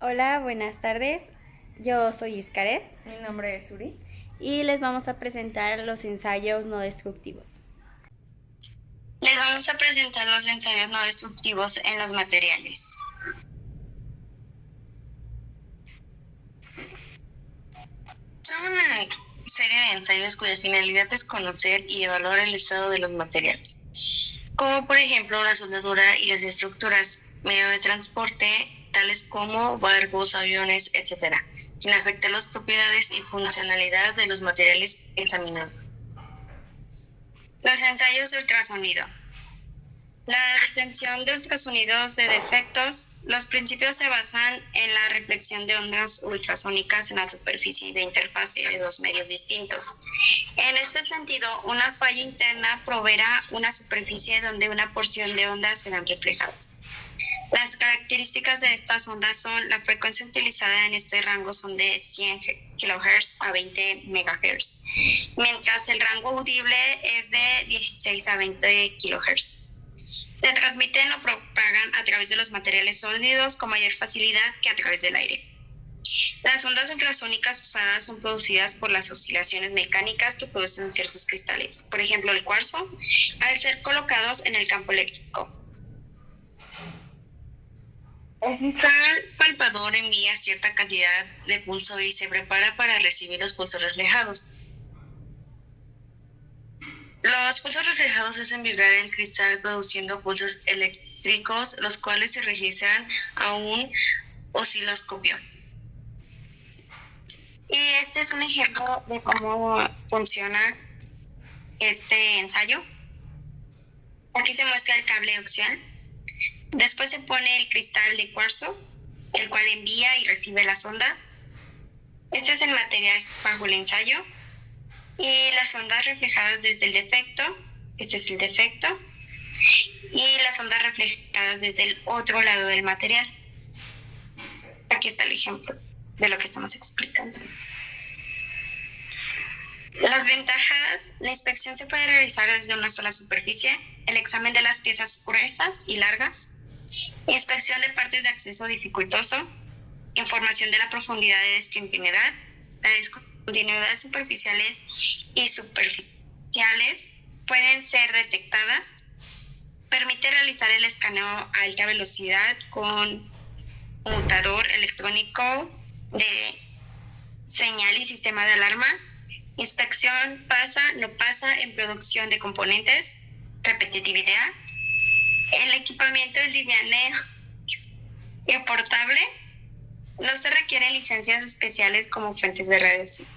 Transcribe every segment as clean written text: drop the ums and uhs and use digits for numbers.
Hola, buenas tardes. Yo soy Iscaret Mi nombre es Uri. y les vamos a presentar los ensayos no destructivos. Les vamos a presentar los ensayos no destructivos en los materiales. Son una serie de ensayos cuya finalidad es conocer y evaluar el estado de los materiales, como por ejemplo la soldadura y las estructuras, medio de transporte, tales como barcos, aviones, etc., sin afectar las propiedades y funcionalidad de los materiales examinados. Los ensayos de ultrasonido. La detección de ultrasonidos de defectos. Los principios se basan en la reflexión de ondas ultrasónicas en la superficie de interfase de dos medios distintos. En este sentido, una falla interna proveerá una superficie donde una porción de ondas serán reflejadas. Las características de estas ondas son: la frecuencia utilizada en este rango son de 100 kHz a 20 MHz, mientras el rango audible es de 16 a 20 kHz. Se transmiten o propagan a través de los materiales sólidos con mayor facilidad que a través del aire. Las ondas ultrasónicas usadas son producidas por las oscilaciones mecánicas que producen ciertos cristales, por ejemplo el cuarzo, al ser colocados en el campo eléctrico. El cristal palpador envía cierta cantidad de pulso y se prepara para recibir los pulsos reflejados. Los pulsos reflejados hacen vibrar el cristal produciendo pulsos eléctricos, los cuales se registran a un osciloscopio. Y este es un ejemplo de cómo funciona este ensayo. Aquí se muestra el cable axial. Después se pone el cristal de cuarzo, el cual envía y recibe las ondas. Este es el material bajo el ensayo. Y las ondas reflejadas desde el defecto, este es el defecto, y las ondas reflejadas desde el otro lado del material. Aquí está el ejemplo de lo que estamos explicando. Las ventajas: la inspección se puede realizar desde una sola superficie, el examen de las piezas gruesas y largas, inspección de partes de acceso dificultoso, información de la profundidad de discontinuidad, la discontinuidades superficiales y superficiales pueden ser detectadas, permite realizar el escaneo a alta velocidad con conmutador electrónico de señal y sistema de alarma, inspección pasa, no pasa en producción de componentes, repetitividad, el equipamiento es liviano y portable, no se requieren licencias especiales como fuentes de radiación.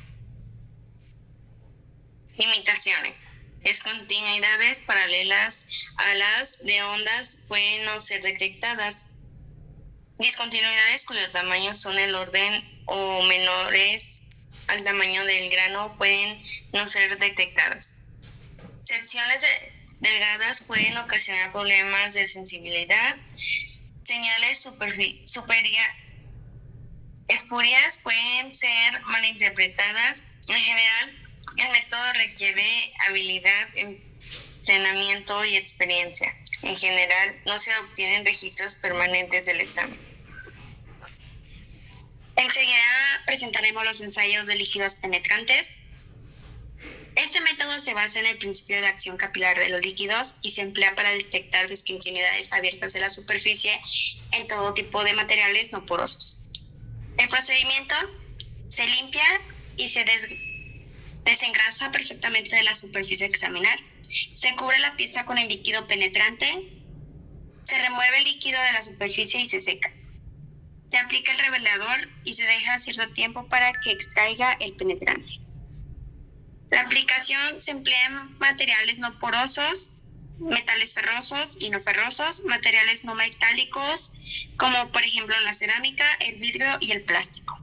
Limitaciones: discontinuidades paralelas a las de ondas pueden no ser detectadas. Discontinuidades cuyo tamaño son el orden o menores al tamaño del grano pueden no ser detectadas. Secciones delgadas pueden ocasionar problemas de sensibilidad. Señales espurias pueden ser malinterpretadas. En general, el método requiere habilidad, entrenamiento y experiencia. En general, no se obtienen registros permanentes del examen. Enseguida presentaremos los ensayos de líquidos penetrantes. Este método se basa en el principio de acción capilar de los líquidos y se emplea para detectar discontinuidades abiertas de la superficie en todo tipo de materiales no porosos. El procedimiento: se limpia y se desengrasa perfectamente de la superficie a examinar. Se cubre la pieza con el líquido penetrante. Se remueve el líquido de la superficie y se seca. Se aplica el revelador y se deja cierto tiempo para que extraiga el penetrante. La aplicación se emplea en materiales no porosos, metales ferrosos y no ferrosos, materiales no metálicos, como por ejemplo la cerámica, el vidrio y el plástico.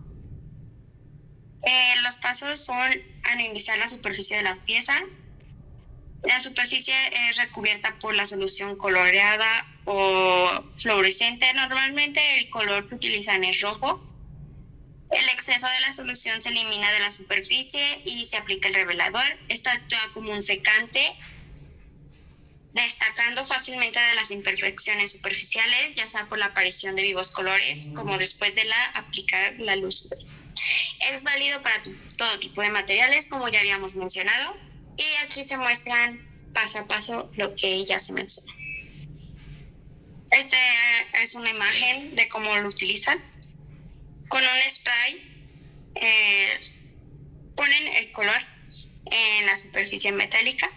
Los pasos son analizar la superficie de la pieza. La superficie es recubierta por la solución coloreada o fluorescente. Normalmente el color que utilizan es rojo. El exceso de la solución se elimina de la superficie y se aplica el revelador. Esto actúa como un secante destacando fácilmente de las imperfecciones superficiales, ya sea por la aparición de vivos colores, como después de aplicar la luz. Es válido para todo tipo de materiales, como ya habíamos mencionado, y aquí se muestran paso a paso lo que ya se mencionó. Esta es una imagen de cómo lo utilizan. Con un spray ponen el color en la superficie metálica.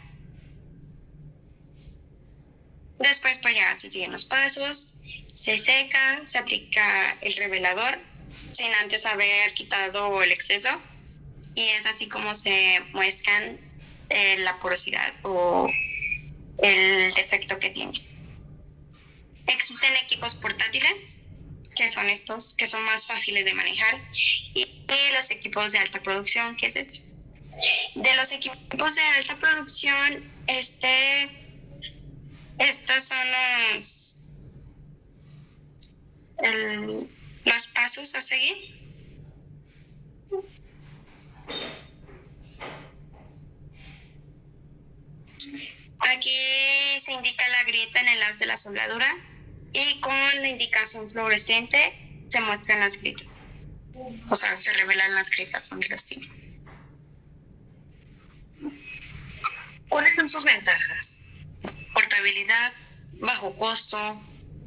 Después pues ya se siguen los pasos, se seca, se aplica el revelador sin antes haber quitado el exceso, y es así como se muestran la porosidad o el defecto que tiene. Existen equipos portátiles, que son estos, que son más fáciles de manejar, y los equipos de alta producción, que es este. De los equipos de alta producción, estos son los pasos a seguir. Aquí se indica la grieta en el haz de la soldadura, y con la indicación fluorescente se muestran las grietas. O sea, se revelan las grietas donde las tiene. ¿Cuáles son sus ventajas? Portabilidad, bajo costo,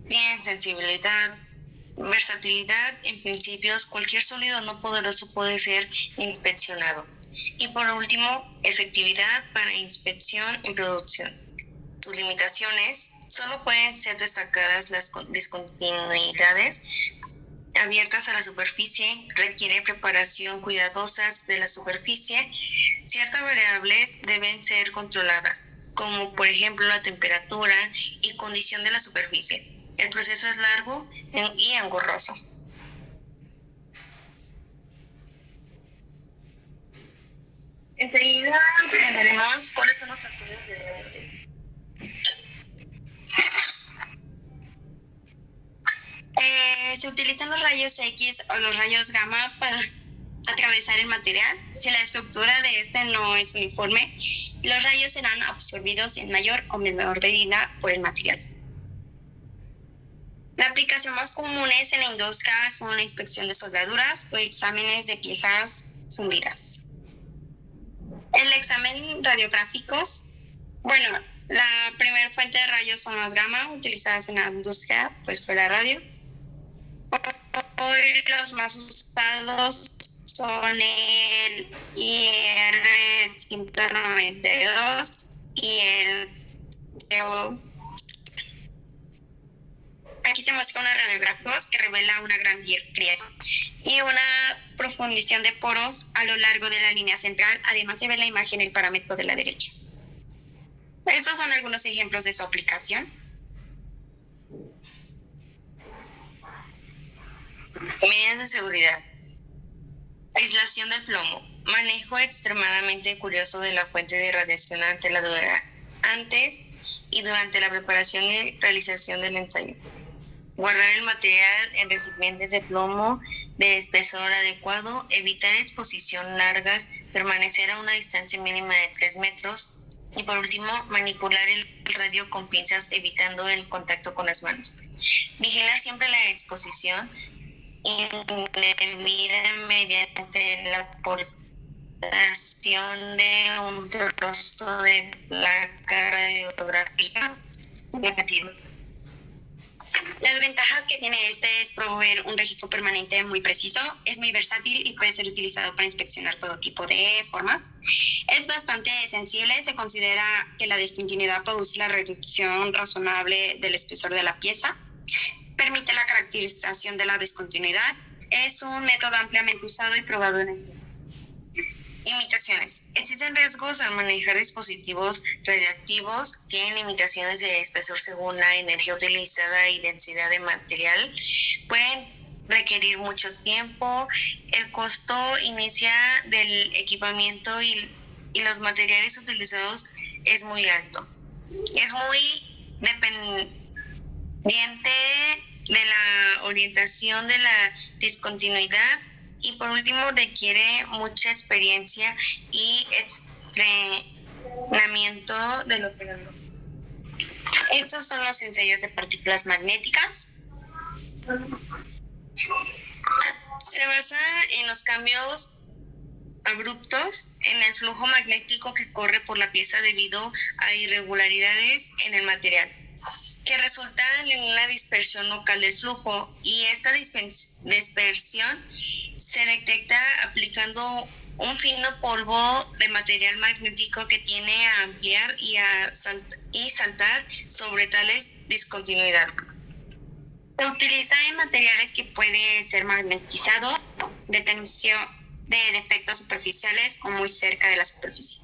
tienen sensibilidad, versatilidad. En principios, cualquier sólido no poderoso puede ser inspeccionado. Y por último, efectividad para inspección y producción. Sus limitaciones: solo pueden ser destacadas las discontinuidades abiertas a la superficie, requiere preparación cuidadosa de la superficie, ciertas variables deben ser controladas, como por ejemplo la temperatura y condición de la superficie. El proceso es largo y engorroso. Enseguida veremos cuáles son los factores de rayos X. Se utilizan los rayos X o los rayos gamma para atravesar el material. Si la estructura de este no es uniforme, los rayos serán absorbidos en mayor o menor medida por el material. La aplicación más común en la industria son la inspección de soldaduras o exámenes de piezas fundidas. El examen radiográficos, bueno, la primera fuente de rayos son las gamma utilizadas en la industria, pues fue la radio. Hoy los más usados son el IR-192 y el CO. Aquí se muestra una radiográficos que revela una gran grieta y una profundización de poros a lo largo de la línea central. Además se ve la imagen en el parámetro de la derecha. Estos son algunos ejemplos de su aplicación. Medidas de seguridad. Aislación del plomo. Manejo extremadamente curioso de la fuente de radiación antes y durante la preparación y realización del ensayo. Guardar el material en recipientes de plomo de espesor adecuado. Evitar exposición largas. Permanecer a una distancia mínima de 3 metros. Y por último, manipular el radio con pinzas evitando el contacto con las manos. Vigilar siempre la exposición indebida mediante la aportación de un trozo de placa radiográfica negativa. Las ventajas que tiene es proveer un registro permanente muy preciso, es muy versátil y puede ser utilizado para inspeccionar todo tipo de formas. Es bastante sensible, se considera que la discontinuidad produce la reducción razonable del espesor de la pieza. Permite la caracterización de la discontinuidad. Es un método ampliamente usado y probado en el tiempo. Limitaciones. Existen riesgos al manejar dispositivos radiactivos. Tienen limitaciones de espesor según la energía utilizada y densidad de material. Pueden requerir mucho tiempo. El costo inicial del equipamiento y los materiales utilizados es muy alto. Es muy dependiente de la orientación de la discontinuidad. Y por último, requiere mucha experiencia y entrenamiento del operador. Estos son los ensayos de partículas magnéticas. Se basa en los cambios abruptos en el flujo magnético que corre por la pieza debido a irregularidades en el material, que resultan en una dispersión local del flujo, y esta dispersión se detecta aplicando un fino polvo de material magnético que tiende a ampliar y saltar sobre tales discontinuidad. Se utiliza en materiales que puede ser magnetizado, detención de defectos superficiales o muy cerca de la superficie.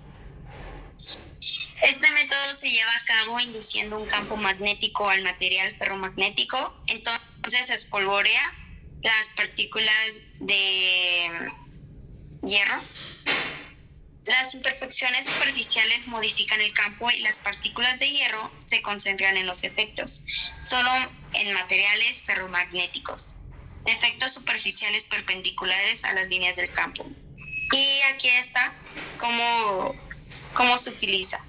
Este método se lleva a cabo induciendo un campo magnético al material ferromagnético. Entonces se espolvorea las partículas de hierro. Las imperfecciones superficiales modifican el campo y las partículas de hierro se concentran en los efectos, solo en materiales ferromagnéticos. Efectos superficiales perpendiculares a las líneas del campo. Y aquí está cómo se utiliza.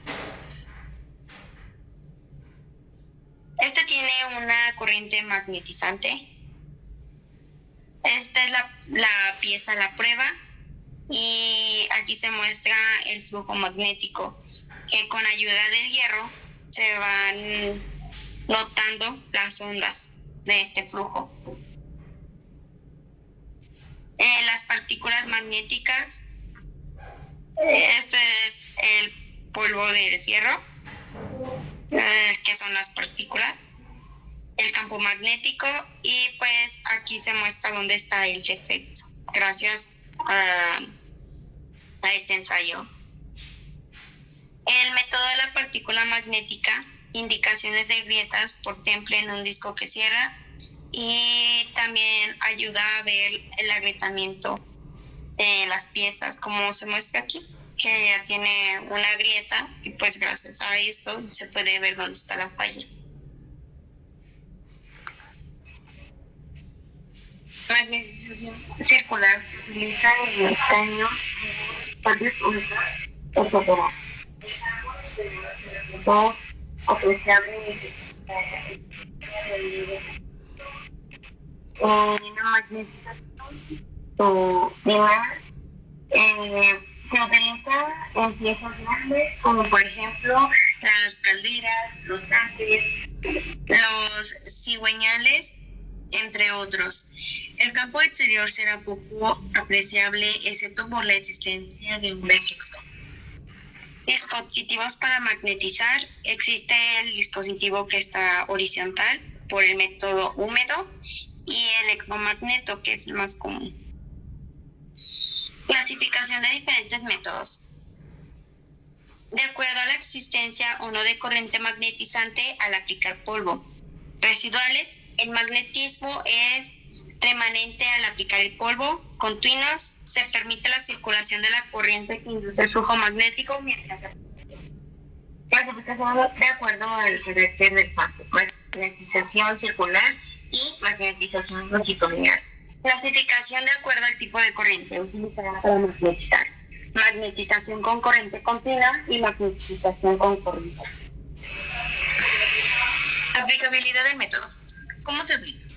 Este tiene una corriente magnetizante. Esta es la pieza a la prueba. Y aquí se muestra el flujo magnético, que con ayuda del hierro se van notando las ondas de este flujo. Las partículas magnéticas, este es el polvo del fierro, que son las partículas, el campo magnético, y pues aquí se muestra dónde está el defecto, gracias a este ensayo. El método de la partícula magnética, indicaciones de grietas por temple en un disco que cierra, y también ayuda a ver el agrietamiento de las piezas, como se muestra aquí, que ya tiene una grieta, y pues gracias a esto se puede ver dónde está la falla. Magnetización circular se utiliza en el caño varios usos, etc. Dos apreciable la magnetización se utiliza en piezas grandes, como por ejemplo las calderas, los tanques, los cigüeñales, entre otros. El campo exterior será poco apreciable, excepto por la existencia de un defecto. Dispositivos para magnetizar. Existe el dispositivo que está horizontal por el método húmedo y el electromagneto, que es el más común. Clasificación de diferentes métodos. De acuerdo a la existencia o no de corriente magnetizante al aplicar polvo. Residuales. El magnetismo es remanente al aplicar el polvo. Continuos. Se permite la circulación de la corriente que induce el flujo magnético mientras clasificación de acuerdo al carácter del campo. Magnetización circular y magnetización longitudinal. Clasificación de acuerdo al tipo de corriente utilizada para magnetizar. Magnetización con corriente continua y magnetización con corriente. Aplicabilidad del método. ¿Cómo se aplica?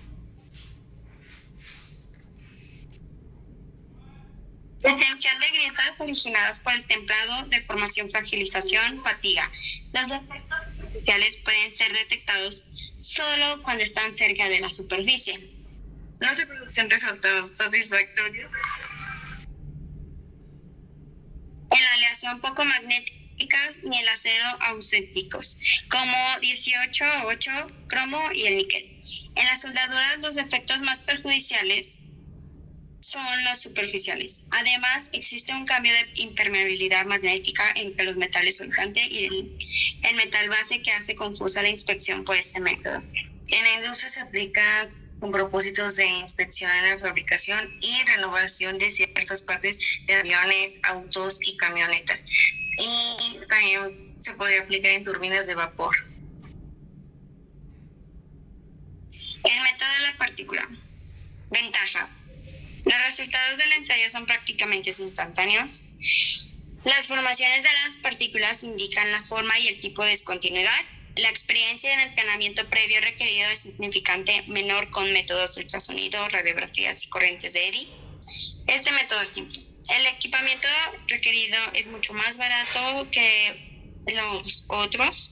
Detención de grietas originadas por el templado, deformación, fragilización, fatiga. Los defectos superficiales pueden ser detectados solo cuando están cerca de la superficie. No se producen resultados satisfactorios en la aleación poco magnéticas ni el acero ausénticos, como 18,8, cromo y el níquel. En las soldaduras, los defectos más perjudiciales son los superficiales. Además, existe un cambio de impermeabilidad magnética entre los metales soltante y el metal base que hace confusa la inspección por este método. En la industria se aplica con propósitos de inspección en la fabricación y renovación de ciertas partes de aviones, autos y camionetas. Y también se podría aplicar en turbinas de vapor. El método de la partícula. Ventajas. Los resultados del ensayo son prácticamente instantáneos. Las formaciones de las partículas indican la forma y el tipo de discontinuidad. La experiencia en entrenamiento previo requerido es significante menor con métodos de ultrasonido, radiografías y corrientes de Eddy. Este método es simple. El equipamiento requerido es mucho más barato que los otros.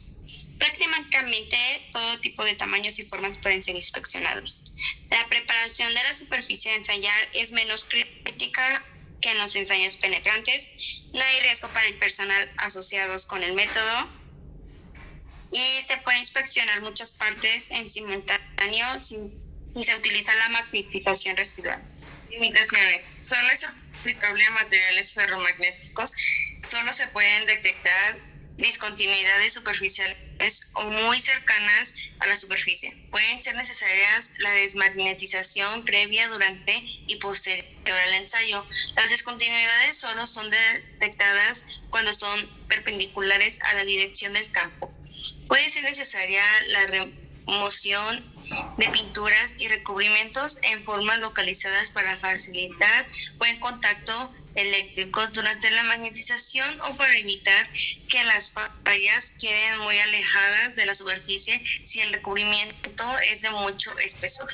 Prácticamente todo tipo de tamaños y formas pueden ser inspeccionados. La preparación de la superficie de ensayar es menos crítica que en los ensayos penetrantes. No hay riesgo para el personal asociados con el método y se puede inspeccionar muchas partes en simultáneo y se utiliza la magnetización residual. Limitaciones. Solo es aplicable a materiales ferromagnéticos. Solo se pueden detectar discontinuidades superficiales o muy cercanas a la superficie. Pueden ser necesarias la desmagnetización previa, durante y posterior al ensayo. Las discontinuidades solo son detectadas cuando son perpendiculares a la dirección del campo. Puede ser necesaria la remoción de pinturas y recubrimientos en formas localizadas para facilitar buen contacto eléctrico durante la magnetización o para evitar que las fallas queden muy alejadas de la superficie si el recubrimiento es de mucho espesor.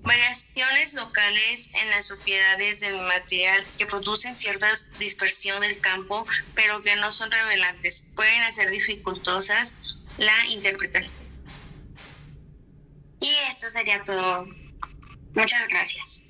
Variaciones locales en las propiedades del material que producen cierta dispersión del campo, pero que no son revelantes, pueden hacer dificultosas la interpretación. Y esto sería todo. Muchas gracias.